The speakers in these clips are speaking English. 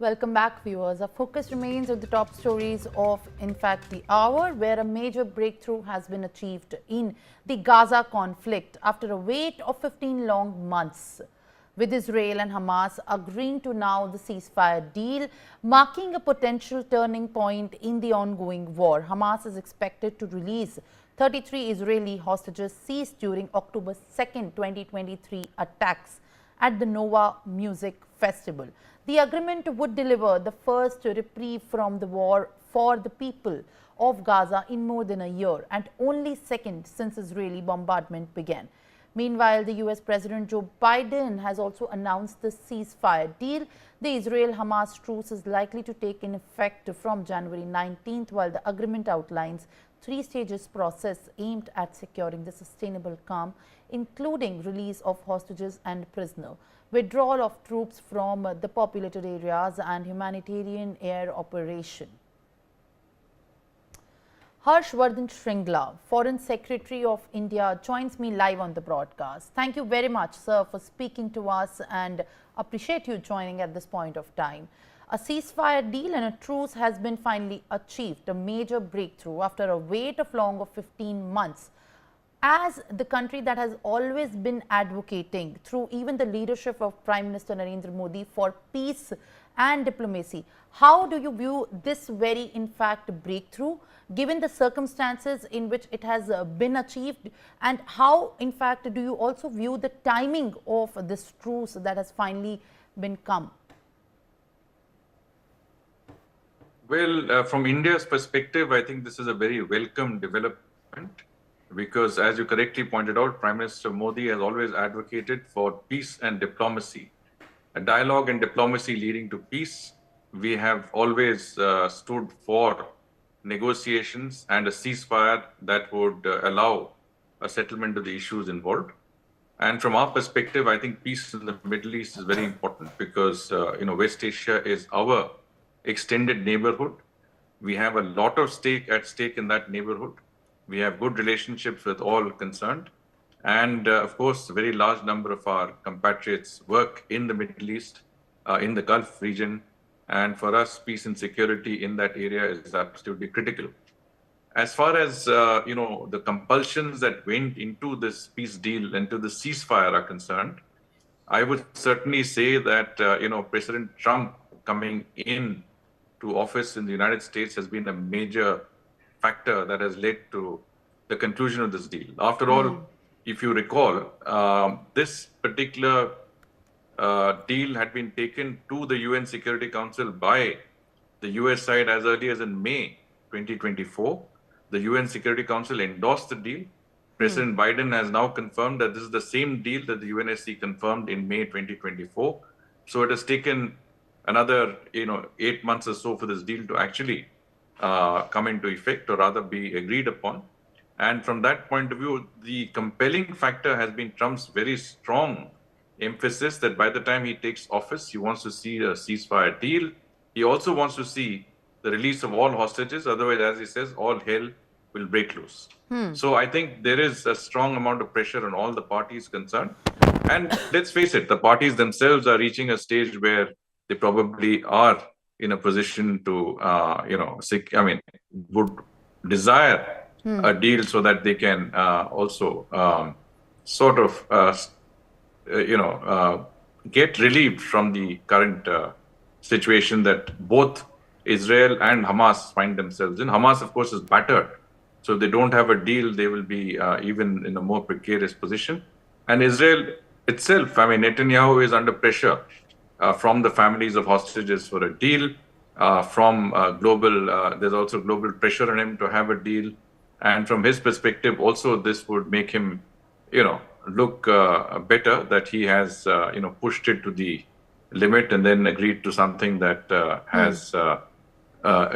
Welcome back, viewers. Our focus remains on the top stories of, in fact, the hour, where a major breakthrough has been achieved in the Gaza conflict after a wait of 15 long months, with Israel and Hamas agreeing to now the ceasefire deal, marking a potential turning point in the ongoing war. Hamas is expected to release 33 Israeli hostages seized during October 2nd, 2023 attacks at the Nova Music Festival. The agreement would deliver the first reprieve from the war for the people of Gaza in more than a year, and only second since Israeli bombardment began. Meanwhile, the US President Joe Biden has also announced the ceasefire deal. The Israel-Hamas truce is likely to take in effect from January 19th, while the agreement outlines three-stages process aimed at securing the sustainable calm, including release of hostages and prisoners, withdrawal of troops from the populated areas, and humanitarian air operation. Harshvardhan Shringla, Foreign Secretary of India, joins me live on the broadcast. Thank you very much, sir, for speaking to us, and appreciate you joining at this point of time. A ceasefire deal and a truce has been finally achieved, a major breakthrough after a wait of long of 15 months. As the country that has always been advocating through even the leadership of Prime Minister Narendra Modi for peace and diplomacy, how do you view this very, in fact, breakthrough, given the circumstances in which it has been achieved, and how, in fact, do you also view the timing of this truce that has finally been come? Well, from India's perspective, I think this is a very welcome development because, as you correctly pointed out, Prime Minister Modi has always advocated for peace and diplomacy, a dialogue and diplomacy leading to peace. We have always stood for negotiations and a ceasefire that would allow a settlement of the issues involved. And from our perspective, I think peace in the Middle East is very important because, West Asia is our extended neighborhood. We have a lot of at stake in that neighborhood. We have good relationships with all concerned. And of course, a very large number of our compatriots work in the Middle East, in the Gulf region. And for us, peace and security in that area is absolutely critical. As far as, the compulsions that went into this peace deal, into the ceasefire are concerned, I would certainly say that, President Trump coming in to office in the United States has been a major factor that has led to the conclusion of this deal. After all, if you recall, this particular deal had been taken to the UN Security Council by the US side as early as in May 2024. The UN Security Council endorsed the deal. President Biden has now confirmed that this is the same deal that the UNSC confirmed in May 2024. So it has taken another 8 months or so for this deal to actually come into effect, or rather be agreed upon. And from that point of view, the compelling factor has been Trump's very strong emphasis that by the time he takes office, he wants to see a ceasefire deal. He also wants to see the release of all hostages. Otherwise, as he says, all hell will break loose. So I think there is a strong amount of pressure on all the parties concerned. And let's face it, the parties themselves are reaching a stage where they probably are in a position to, would desire a deal so that they can also get relieved from the current situation that both Israel and Hamas find themselves in. Hamas, of course, is battered. So if they don't have a deal, they will be even in a more precarious position. And Israel itself, Netanyahu is under pressure from the families of hostages for a deal, there's also global pressure on him to have a deal. And from his perspective, also, this would make him, look better that he has, pushed it to the limit and then agreed to something that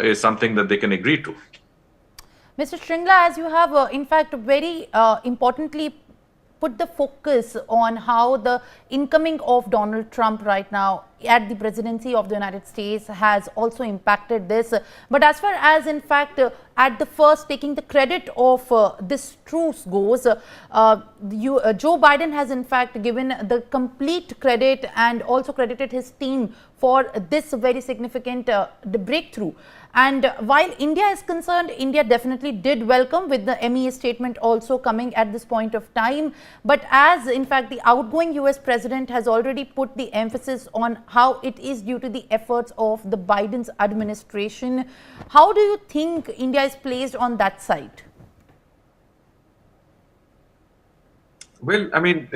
is something that they can agree to. Mr. Shringla, as you have, in fact, very importantly put the focus on how the incoming of Donald Trump right now at the presidency of the United States has also impacted this. But as far as, in fact, at the first taking the credit of this truce goes, Joe Biden has in fact given the complete credit and also credited his team for this very significant breakthrough. And while India is concerned, India definitely did welcome, with the MEA statement also coming at this point of time. But as in fact the outgoing US president has already put the emphasis on how it is due to the efforts of the Biden's administration, how do you think India is placed on that side? Well, I mean,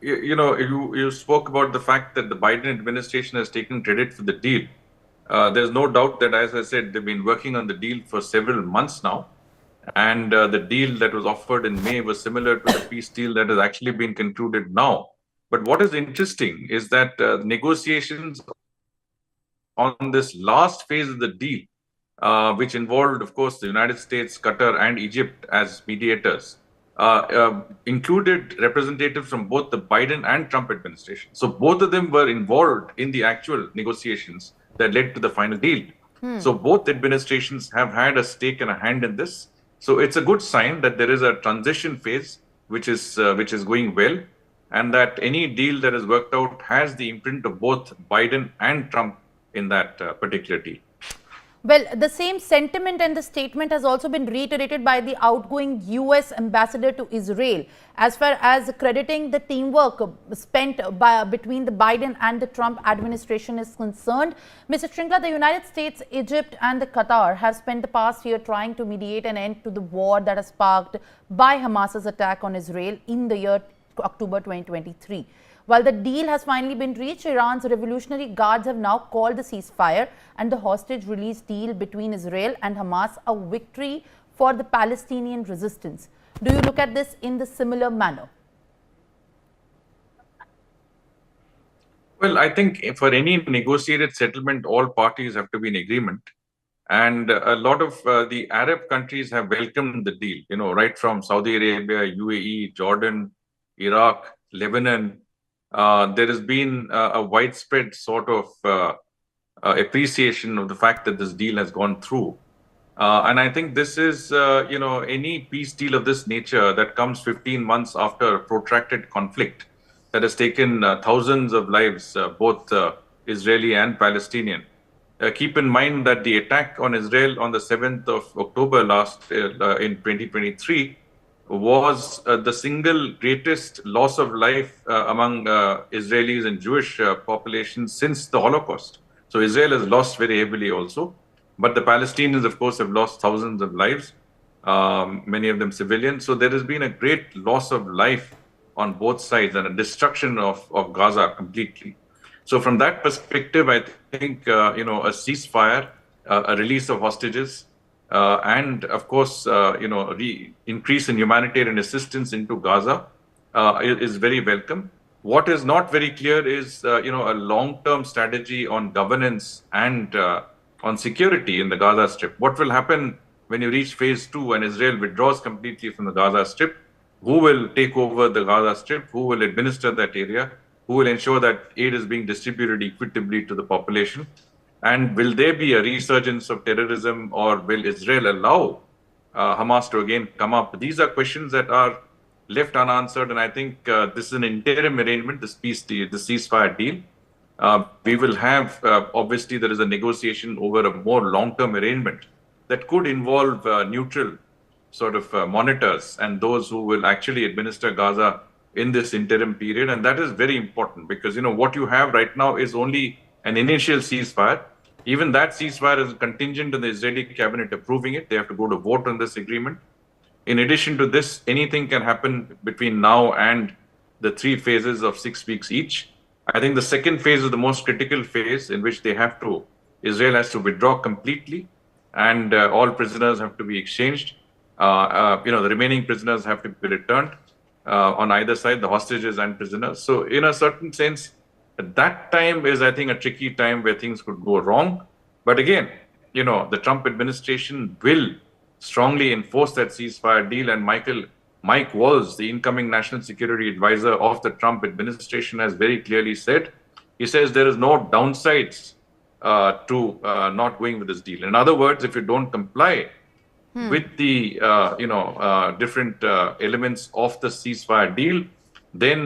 you spoke about the fact that the Biden administration has taken credit for the deal. There's no doubt that, as I said, they've been working on the deal for several months now. And the deal that was offered in May was similar to the peace deal that has actually been concluded now. But what is interesting is that negotiations on this last phase of the deal, which involved, of course, the United States, Qatar, and Egypt as mediators, included representatives from both the Biden and Trump administration. So both of them were involved in the actual negotiations that led to the final deal. So both administrations have had a stake and a hand in this. So it's a good sign that there is a transition phase which is going well, and that any deal that is worked out has the imprint of both Biden and Trump in that particular deal. Well, the same sentiment and the statement has also been reiterated by the outgoing US ambassador to Israel, as far as crediting the teamwork spent between the Biden and the Trump administration is concerned. Mr. Shrinkla, the United States, Egypt and the Qatar have spent the past year trying to mediate an end to the war that is sparked by Hamas's attack on Israel in the year October 2023. While the deal has finally been reached, Iran's Revolutionary Guards have now called the ceasefire and the hostage release deal between Israel and Hamas a victory for the Palestinian resistance. Do you look at this in the similar manner? Well, I think for any negotiated settlement, all parties have to be in agreement. And a lot of the Arab countries have welcomed the deal, right from Saudi Arabia, UAE, Jordan, Iraq, Lebanon. There has been a widespread sort of appreciation of the fact that this deal has gone through. And I think this is, any peace deal of this nature that comes 15 months after a protracted conflict that has taken thousands of lives, both Israeli and Palestinian. Keep in mind that the attack on Israel on the 7th of October in 2023 was the single greatest loss of life among Israelis and Jewish populations since the Holocaust. So Israel has lost very heavily also. But the Palestinians, of course, have lost thousands of lives, many of them civilians. So there has been a great loss of life on both sides and a destruction of Gaza completely. So from that perspective, I think, a ceasefire, a release of hostages, and of course, increase in humanitarian assistance into Gaza is very welcome. What is not very clear is, a long-term strategy on governance and on security in the Gaza Strip. What will happen when you reach phase 2 and Israel withdraws completely from the Gaza Strip? Who will take over the Gaza Strip? Who will administer that area? Who will ensure that aid is being distributed equitably to the population? And will there be a resurgence of terrorism, or will Israel allow Hamas to again come up? These are questions that are left unanswered. And I think this is an interim arrangement, this peace deal, the ceasefire deal. We will have, obviously, there is a negotiation over a more long-term arrangement that could involve neutral sort of monitors and those who will actually administer Gaza in this interim period. And that is very important because, what you have right now is only an initial ceasefire. Even that ceasefire is contingent on the Israeli cabinet approving it. They have to go to vote on this agreement. In addition to this, anything can happen between now and the 3 phases of 6 weeks each. I think the second phase is the most critical phase, in which Israel has to withdraw completely, and all prisoners have to be exchanged. The remaining prisoners have to be returned on either side, the hostages and prisoners. So in a certain sense, that time is, I think, a tricky time where things could go wrong. But again, the Trump administration will strongly enforce that ceasefire deal. And Mike Waltz, the incoming national security advisor of the Trump administration, has very clearly said he says there is no downsides to not going with this deal. In other words, if you don't comply with the different elements of the ceasefire deal, then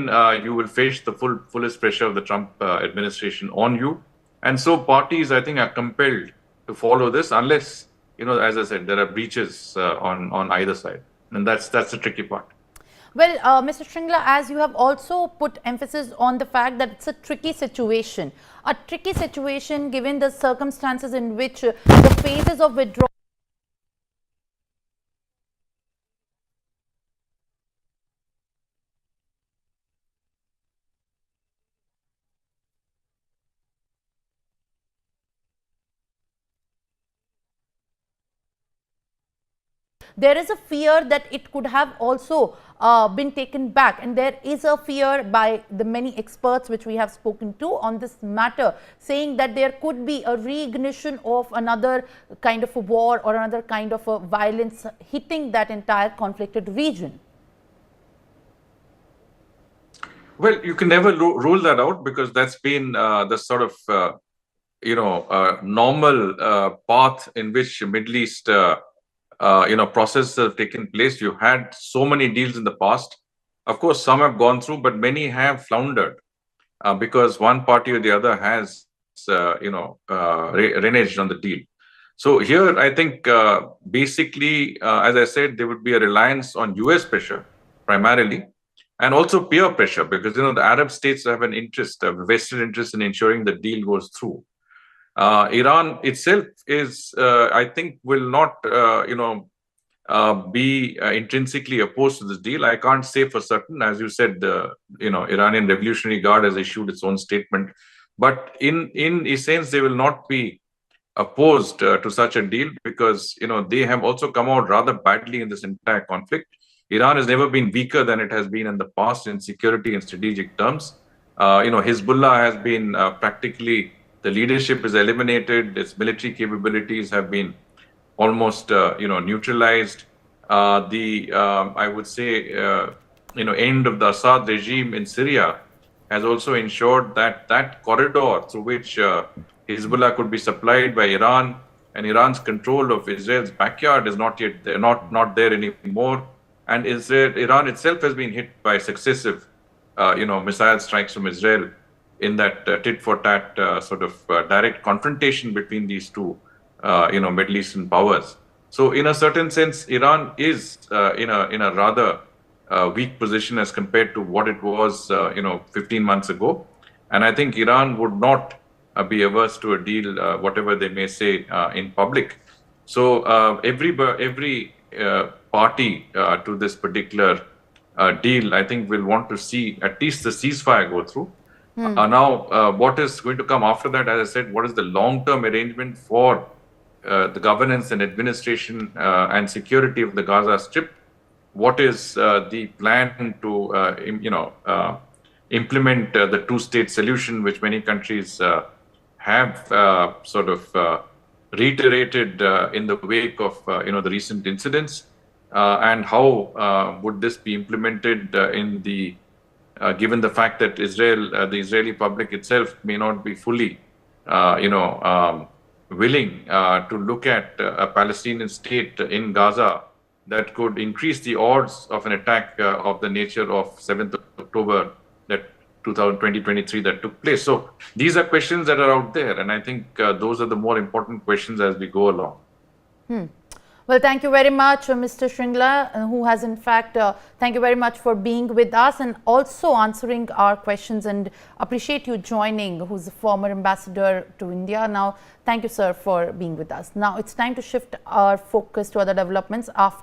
you will face the fullest pressure of the Trump administration on you. And so parties, I think, are compelled to follow this unless, as I said, there are breaches on either side. And that's the tricky part. Well, Mr. Shringla, as you have also put emphasis on the fact that it's a tricky situation given the circumstances in which the phases of withdrawal there is a fear that it could have also been taken back, and there is a fear by the many experts which we have spoken to on this matter, saying that there could be a reignition of another kind of a war or another kind of a violence hitting that entire conflicted region. Well, you can never rule that out, because that's been the sort of normal path in which Middle East processes have taken place. You had so many deals in the past. Of course, some have gone through, but many have floundered because one party or the other has, reneged on the deal. So here, I think, basically, as I said, there would be a reliance on US pressure primarily, and also peer pressure, because, the Arab states have an interest, a vested interest in ensuring the deal goes through. Iran itself is, I think, will not, be intrinsically opposed to this deal. I can't say for certain. As you said, Iranian Revolutionary Guard has issued its own statement. But in essence, they will not be opposed to such a deal, because, they have also come out rather badly in this entire conflict. Iran has never been weaker than it has been in the past in security and strategic terms. Hezbollah has been practically, the leadership is eliminated. Its military capabilities have been almost, neutralized. I would say, end of the Assad regime in Syria has also ensured that that corridor through which Hezbollah could be supplied by Iran, and Iran's control of Israel's backyard is not yet there, not there anymore. And Iran itself has been hit by successive, missile strikes from Israel in that tit-for-tat sort of direct confrontation between these two, Middle Eastern powers. So, in a certain sense, Iran is in a rather weak position as compared to what it was, 15 months ago. And I think Iran would not be averse to a deal, whatever they may say in public. So, every party to this particular deal, I think, will want to see at least the ceasefire go through. Now, what is going to come after that? As I said, what is the long-term arrangement for the governance and administration and security of the Gaza Strip? What is the plan to, implement the two-state solution, which many countries have sort of reiterated in the wake of, the recent incidents? And how would this be implemented given the fact that the Israeli public itself may not be fully, willing to look at a Palestinian state in Gaza that could increase the odds of an attack of the nature of 7th October, that 2023 that took place. So these are questions that are out there, and I think those are the more important questions as we go along. Well, thank you very much, Mr. Shringla, who has in fact, thank you very much for being with us and also answering our questions, and appreciate you joining, who's the former ambassador to India. Now, thank you, sir, for being with us. Now, it's time to shift our focus to other developments after